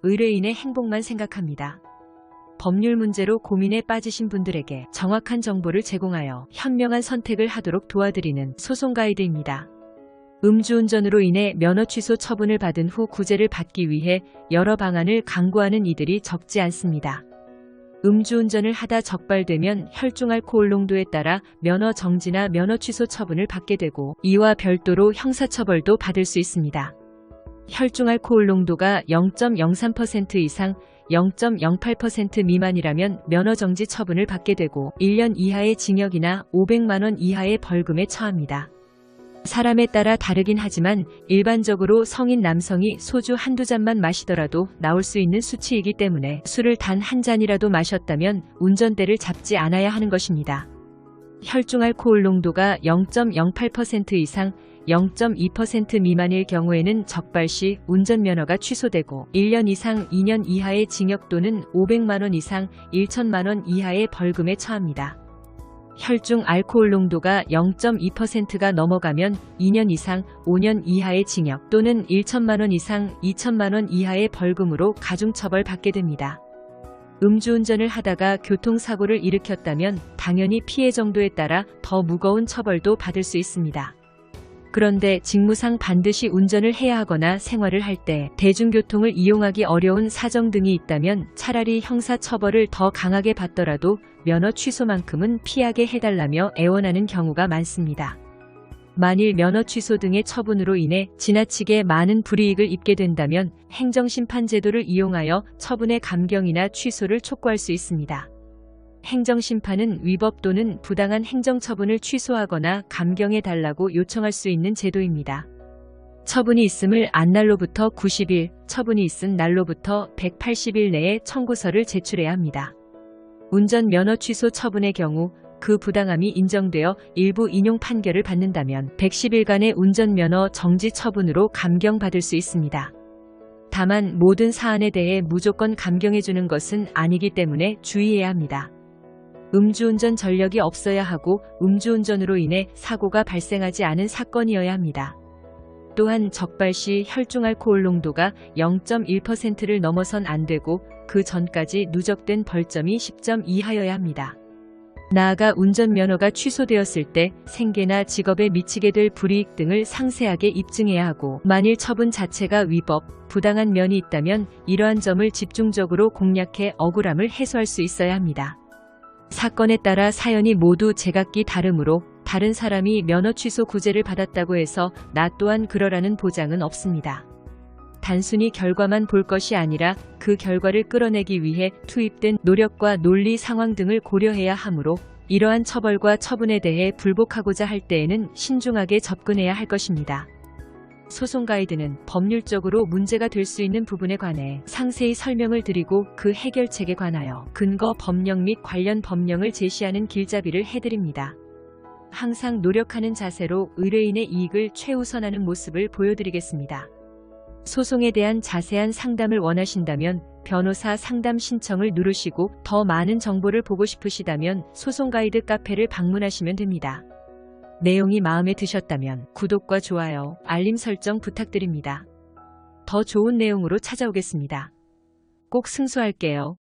의뢰인의 행복만 생각합니다. 법률 문제로 고민에 빠지신 분들에게 정확한 정보를 제공하여 현명한 선택을 하도록 도와드리는 소송 가이드입니다. 음주운전으로 인해 면허 취소 처분을 받은 후 구제를 받기 위해 여러 방안을 강구하는 이들이 적지 않습니다. 음주운전을 하다 적발되면 혈중 알코올 농도에 따라 면허 정지나 면허 취소 처분을 받게 되고 이와 별도로 형사처벌도 받을 수 있습니다. 혈중 알코올 농도가 0.03% 이상 0.08% 미만이라면 면허 정지 처분을 받게 되고 1년 이하의 징역이나 500만 원 이하의 벌금에 처합니다. 사람에 따라 다르긴 하지만 일반적으로 성인 남성이 소주 한두 잔만 마시더라도 나올 수 있는 수치이기 때문에 술을 단 한 잔이라도 마셨다면 운전대를 잡지 않아야 하는 것입니다. 혈중 알코올 농도가 0.08% 이상 0.2% 미만일 경우에는 적발 시 운전면허가 취소되고 1년 이상 2년 이하의 징역 또는 500만 원 이상 1천만 원 이하의 벌금에 처합니다. 혈중 알코올 농도가 0.2%가 넘어가면 2년 이상 5년 이하의 징역 또는 1천만 원 이상 2천만 원 이하의 벌금으로 가중처벌 받게 됩니다. 음주운전을 하다가 교통사고를 일으켰다면 당연히 피해 정도에 따라 더 무거운 처벌도 받을 수 있습니다. 그런데 직무상 반드시 운전을 해야 하거나 생활을 할 때 대중교통을 이용하기 어려운 사정 등이 있다면 차라리 형사처벌을 더 강하게 받더라도 면허 취소만큼은 피하게 해달라며 애원하는 경우가 많습니다. 만일 면허 취소 등의 처분으로 인해 지나치게 많은 불이익을 입게 된다면 행정심판 제도를 이용하여 처분의 감경이나 취소를 촉구할 수 있습니다. 행정심판은 위법 또는 부당한 행정처분을 취소하거나 감경해달라고 요청할 수 있는 제도입니다. 처분이 있음을 안 날로부터 90일, 처분이 있은 날로부터 180일 내에 청구서를 제출해야 합니다. 운전 면허 취소 처분의 경우 그 부당함이 인정되어 일부 인용 판결을 받는다면 110일간의 운전면허 정지 처분으로 감경받을 수 있습니다. 다만 모든 사안에 대해 무조건 감경해주는 것은 아니기 때문에 주의해야 합니다. 음주운전 전력이 없어야 하고 음주운전으로 인해 사고가 발생하지 않은 사건이어야 합니다. 또한 적발 시 혈중 알코올 농도가 0.1%를 넘어선 안 되고 그 전까지 누적된 벌점이 10점 이하여야 합니다. 나아가 운전면허가 취소되었을 때 생계나 직업에 미치게 될 불이익 등을 상세하게 입증해야 하고 만일 처분 자체가 위법, 부당한 면이 있다면 이러한 점을 집중적으로 공략해 억울함을 해소할 수 있어야 합니다. 사건에 따라 사연이 모두 제각기 다르므로 다른 사람이 면허 취소 구제를 받았다고 해서 나 또한 그러라는 보장은 없습니다. 단순히 결과만 볼 것이 아니라 그 결과를 끌어내기 위해 투입된 노력과 논리 상황 등을 고려해야 하므로 이러한 처벌과 처분에 대해 불복하고자 할 때에는 신중하게 접근해야 할 것입니다. 소송 가이드는 법률적으로 문제가 될 수 있는 부분에 관해 상세히 설명을 드리고 그 해결책에 관하여 근거 법령 및 관련 법령을 제시하는 길잡이를 해드립니다. 항상 노력하는 자세로 의뢰인의 이익을 최우선하는 모습을 보여드리겠습니다. 소송에 대한 자세한 상담을 원하신다면 변호사 상담 신청을 누르시고 더 많은 정보를 보고 싶으시다면 소송 가이드 카페를 방문하시면 됩니다. 내용이 마음에 드셨다면 구독과 좋아요, 알림 설정 부탁드립니다. 더 좋은 내용으로 찾아오겠습니다. 꼭 승소할게요.